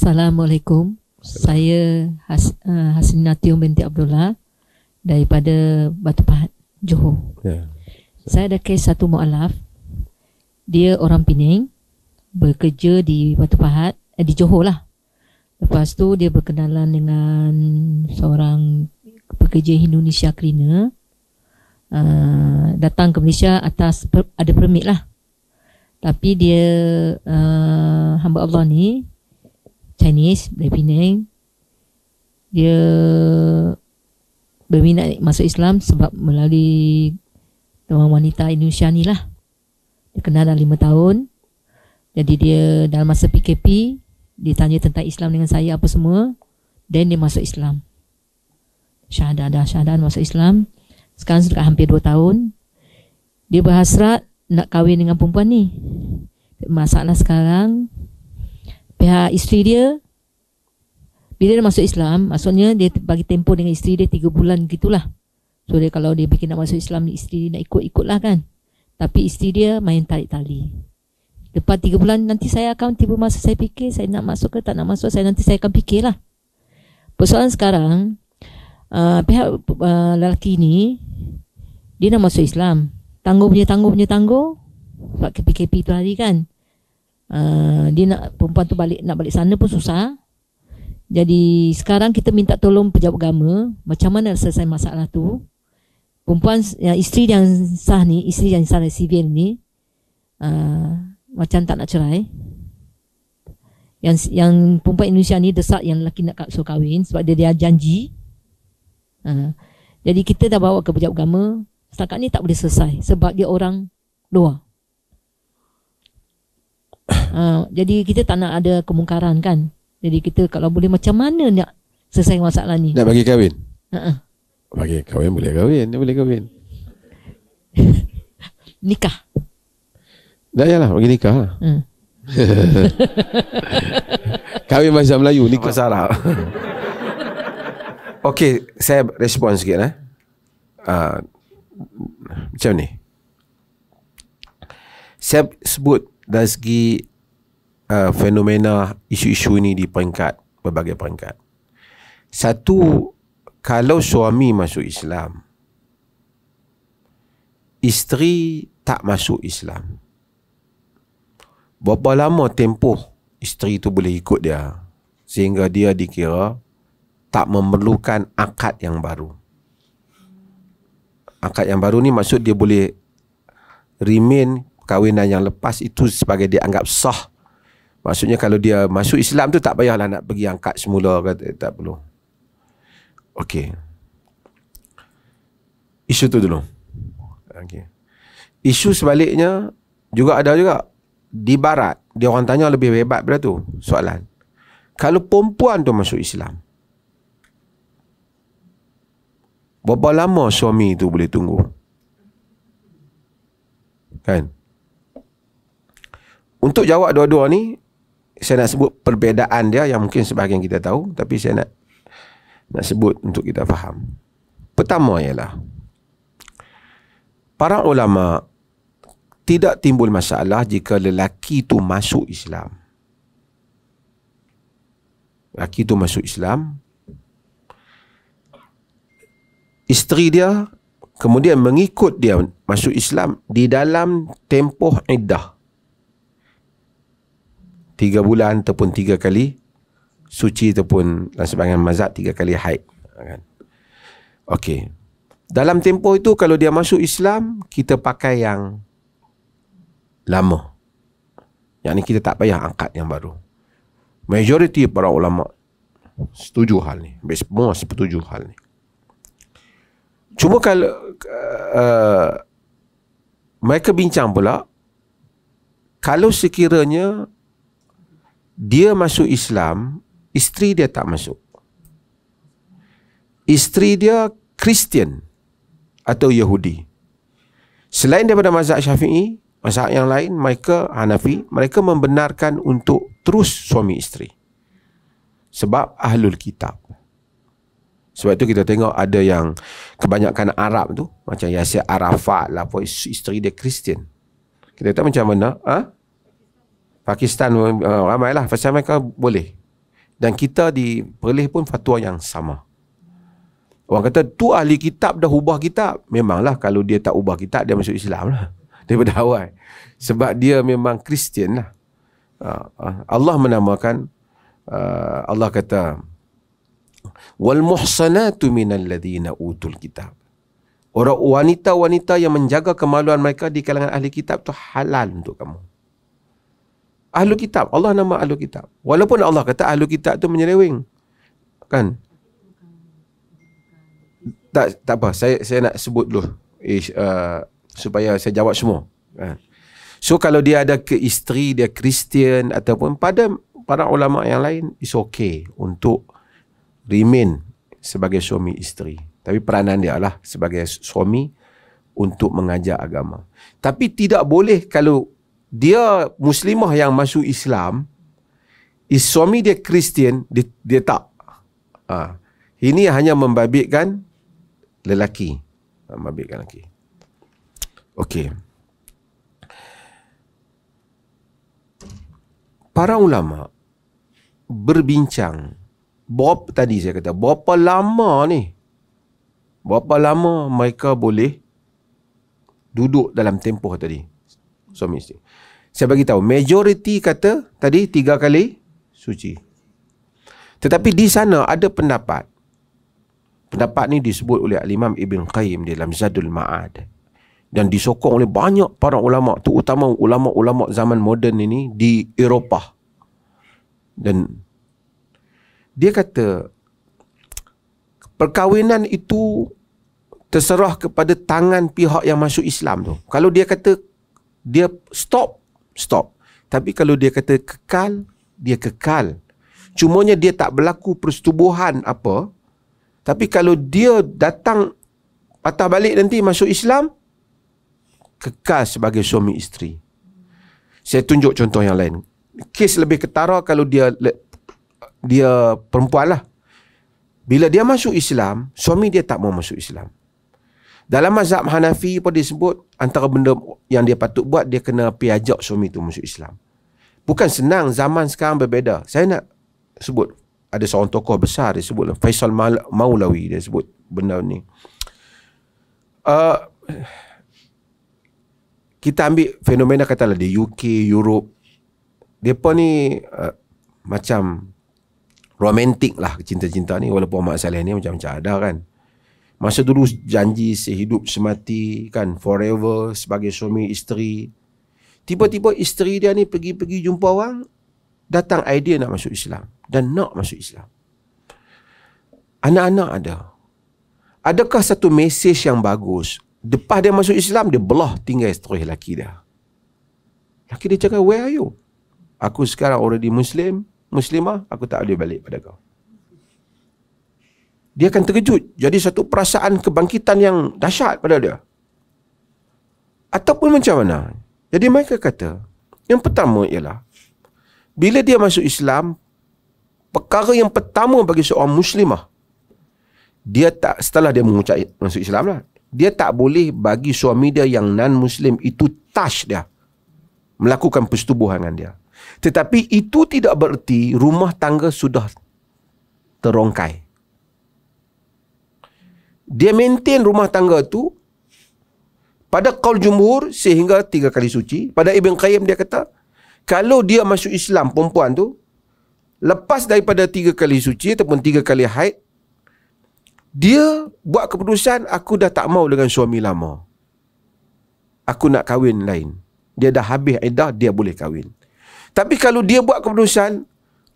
Assalamualaikum. Saya Hasina Tiong binti Abdullah daripada Batu Pahat, Johor. Saya ada kes satu mu'alaf. Dia orang Pening, bekerja di Batu Pahat, di Johor lah. Lepas tu dia berkenalan dengan seorang pekerja Indonesia cleaner. Datang ke Malaysia atas ada permit lah. Tapi dia hamba Allah ni Chinese dari Penang. Dia berminat masuk Islam sebab melalui teman wanita Indonesia ni lah. Dia kenal dah 5 tahun. Jadi dia dalam masa PKP, dia tanya tentang Islam dengan saya apa semua. Dan dia masuk Islam. Syahadah masuk Islam. Sekarang sudah hampir 2 tahun. Dia berhasrat nak kahwin dengan perempuan ni. Masalah sekarang, pihak isteri dia, bila dia masuk Islam, maksudnya dia bagi tempoh dengan isteri dia 3 bulan gitulah. So dia kalau dia fikir nak masuk Islam, isteri dia nak ikut-ikutlah kan. Tapi isteri dia main tarik tali. Lepas 3 bulan nanti saya akan tiba masa saya fikir saya nak masuk ke tak nak masuk, nanti saya akan fikirlah. Persoalan sekarang, pihak lelaki ni dia nak masuk Islam. Tangguh sebab PKP tu hari kan. Dia nak perempuan tu nak balik sana pun susah. Jadi sekarang kita minta tolong pejabat agama macam mana selesai masalah tu. Perempuan isteri yang sah ni, isteri yang sah sivil ni macam tak nak cerai. Yang perempuan Indonesia ni desak yang lelaki nak suruh kahwin sebab dia janji. Jadi kita dah bawa ke pejabat agama. Setakat ni tak boleh selesai sebab dia orang luar. Jadi kita tak nak ada kemungkaran kan. Jadi kita kalau boleh macam mana nak selesai masalah ni. Nak bagi kahwin? Bagi kahwin boleh kahwin. Nikah. Dah yalah bagi nikah lah. Kahwin bahasa Melayu, nikah bahasa Arab. Okey, saya respon sikit macam ni. Saya sebut dari segi fenomena isu-isu ini di berbagai peringkat. Satu, kalau suami masuk Islam, isteri tak masuk Islam, berapa lama tempoh isteri tu boleh ikut dia sehingga dia dikira tak memerlukan akad yang baru. Akad yang baru ni maksud dia boleh remain kahwinan yang lepas itu sebagai dianggap sah. Maksudnya kalau dia masuk Islam tu tak payahlah nak pergi angkat semula, kata tak perlu. Okey. Isu tu dulu. Okey. Isu sebaliknya juga ada juga. Di barat, dia orang tanya lebih hebat pada tu soalan. Kalau perempuan tu masuk Islam, berapa lama suami tu boleh tunggu? Kan? Untuk jawab dua-dua ni, saya nak sebut perbezaan dia yang mungkin sebahagian kita tahu, tapi saya nak sebut untuk kita faham. Pertama ialah, para ulama tidak timbul masalah jika lelaki tu masuk Islam. Lelaki tu masuk Islam, isteri dia kemudian mengikut dia masuk Islam di dalam tempoh iddah 3 bulan ataupun 3 kali suci ataupun dalam sebahagian mazhab 3 kali haid kan? Okey. Dalam tempoh itu kalau dia masuk Islam, kita pakai yang lama. Yang ni kita tak payah angkat yang baru. Majoriti para ulama setuju hal ni. Semua setuju hal ni. Cuma kalau mereka bincang pula, kalau sekiranya dia masuk Islam, isteri dia tak masuk. Isteri dia Kristian atau Yahudi. Selain daripada mazhab Syafi'i, mazhab yang lain, mereka Hanafi, mereka membenarkan untuk terus suami isteri. Sebab ahlul kitab. Sebab itu kita tengok ada yang kebanyakan Arab tu, macam Yasir Arafat lah, isteri dia Kristian. Kita tahu macam mana? Pakistan ramai lah, pasal mereka boleh. Dan kita di Perlis pun fatwa yang sama. Orang kata tu ahli kitab dah ubah kitab. Memanglah kalau dia tak ubah kitab, dia masuk Islam lah daripada awal. Sebab dia memang Kristian lah. Allah menamakan, Allah kata, wal muhsanatu minal ladhina utul kitab. Orang wanita-wanita yang menjaga kemaluan mereka di kalangan ahli kitab tu halal untuk kamu. Ahlu kitab, Allah nama ahlu kitab. Walaupun Allah kata ahlu kitab tu menyeleweng. Kan? Tak apa, saya nak sebut dulu supaya saya jawab semua. So kalau dia ada ke isteri, dia Kristian ataupun pada para ulama yang lain, it's okay untuk remain sebagai suami isteri. Tapi peranan dia lah sebagai suami untuk mengajar agama. Tapi tidak boleh kalau dia Muslimah yang masuk Islam, suami dia Kristian, dia tak. Ini hanya membabitkan lelaki. Membabitkan lelaki. Okey. Para ulama berbincang, tadi saya kata, berapa lama mereka boleh duduk dalam tempoh tadi, suami isteri. Saya bagi tahu, majoriti kata tadi 3 kali suci. Tetapi di sana ada pendapat. Pendapat ni disebut oleh Imam Ibn Qayyim dalam Zadul Ma'ad. Dan disokong oleh banyak para ulama, terutama ulama-ulama zaman moden ini di Eropah. Dan dia kata perkahwinan itu terserah kepada tangan pihak yang masuk Islam tu. Kalau dia kata dia stop. Tapi kalau dia kata kekal, dia kekal. Cumanya dia tak berlaku persetubuhan apa. Tapi kalau dia datang patah balik nanti masuk Islam, kekal sebagai suami isteri. Saya tunjuk contoh yang lain. Kes lebih ketara kalau dia perempuan lah. Bila dia masuk Islam, suami dia tak mau masuk Islam. Dalam mazhab Hanafi pun disebut antara benda yang dia patut buat, dia kena piajak suami tu masuk Islam. Bukan senang, zaman sekarang berbeza. Saya nak sebut, ada seorang tokoh besar, dia sebut Faisal Maulawi, dia sebut benda ni. Kita ambil fenomena katalah di UK, Europe. Mereka ni macam romantik lah cinta-cinta ni. Walaupun Mak Saleh ni macam-macam ada kan. Masa dulu janji sehidup semati kan, forever sebagai suami isteri. Tiba-tiba isteri dia ni pergi jumpa orang, datang idea nak masuk Islam. Dan nak masuk Islam. Anak-anak ada. Adakah satu mesej yang bagus? Lepas dia masuk Islam, dia belah tinggal isteri lelaki dia. Lelaki dia cakap, where are you? Aku sekarang already Muslimah, aku tak boleh balik pada kau. Dia akan terkejut. Jadi satu perasaan kebangkitan yang dahsyat pada dia. Ataupun macam mana? Jadi mereka kata, yang pertama ialah, bila dia masuk Islam, perkara yang pertama bagi seorang Muslimah, dia tak, setelah dia mengucap masuk Islam lah, dia tak boleh bagi suami dia yang non-Muslim itu touch dia, melakukan persetubuhan dengan dia. Tetapi itu tidak bererti rumah tangga sudah terongkai. Dia maintain rumah tangga tu pada qaul jumhur sehingga 3 kali suci. Pada Ibn Qayyim dia kata, kalau dia masuk Islam perempuan tu, lepas daripada 3 kali suci ataupun 3 kali haid, dia buat keputusan, aku dah tak mau dengan suami lama, aku nak kahwin lain. Dia dah habis iddah, dia boleh kahwin. Tapi kalau dia buat keputusan,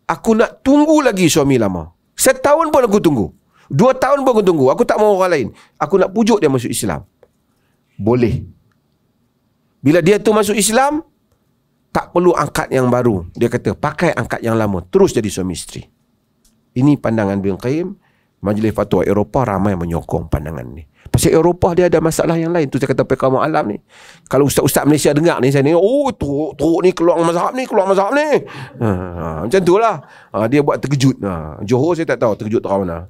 aku nak tunggu lagi suami lama, 1 tahun pun aku tunggu, 2 tahun pun aku tunggu, aku tak mau orang lain, aku nak pujuk dia masuk Islam, boleh. Bila dia tu masuk Islam, tak perlu angkat yang baru. Dia kata pakai angkat yang lama, terus jadi suami isteri. Ini pandangan Ibn Qayyim. Majlis Fatwa Eropah ramai menyokong pandangan ni. Pasal Eropah dia ada masalah yang lain. Tu saya kata perkara alam ni. Kalau ustaz-ustaz Malaysia dengar ni, saya ni, oh teruk ni keluar mazhab ni. Macam tu lah. Dia buat terkejut. Johor saya tak tahu terkejut terang mana.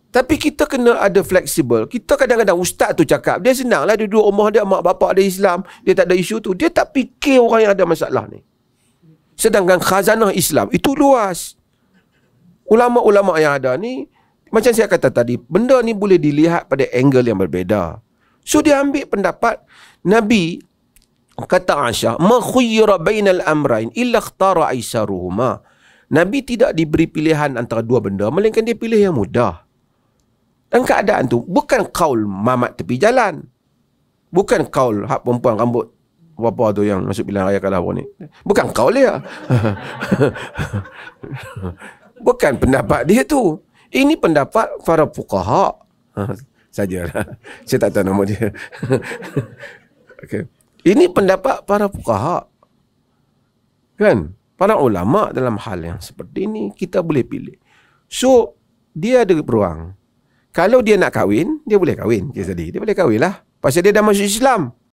Tapi kita kena ada fleksibel. Kita kadang-kadang ustaz tu cakap, dia senang lah, dia duduk rumah dia, mak bapak dia Islam, dia tak ada isu tu. Dia tak fikir orang yang ada masalah ni. Sedangkan khazanah Islam itu luas. Ulama-ulama yang ada ni, macam saya kata tadi, benda ni boleh dilihat pada angle yang berbeza. So dia ambil pendapat Nabi, kata Aisyah, ma khuyyira bainal amrayn illa ikhtara aisaruhuma. Nabi tidak diberi pilihan antara dua benda, melainkan dia pilih yang mudah. Dan keadaan tu bukan kaul mamat tepi jalan. Bukan kaul hak perempuan rambut apa tu yang masuk pilihan raya kalah ni. Bukan kaul dia. Bukan pendapat dia tu. Ini pendapat para fuqaha. Sajalah. Saya tak tahu nama dia. Okay. Ini pendapat para fuqaha. Kan? Para ulama dalam hal yang seperti ini kita boleh pilih. So, dia ada peluang. Kalau dia nak kahwin, dia boleh kahwin. Dia boleh kahwin lah. Pasal dia dah masuk Islam.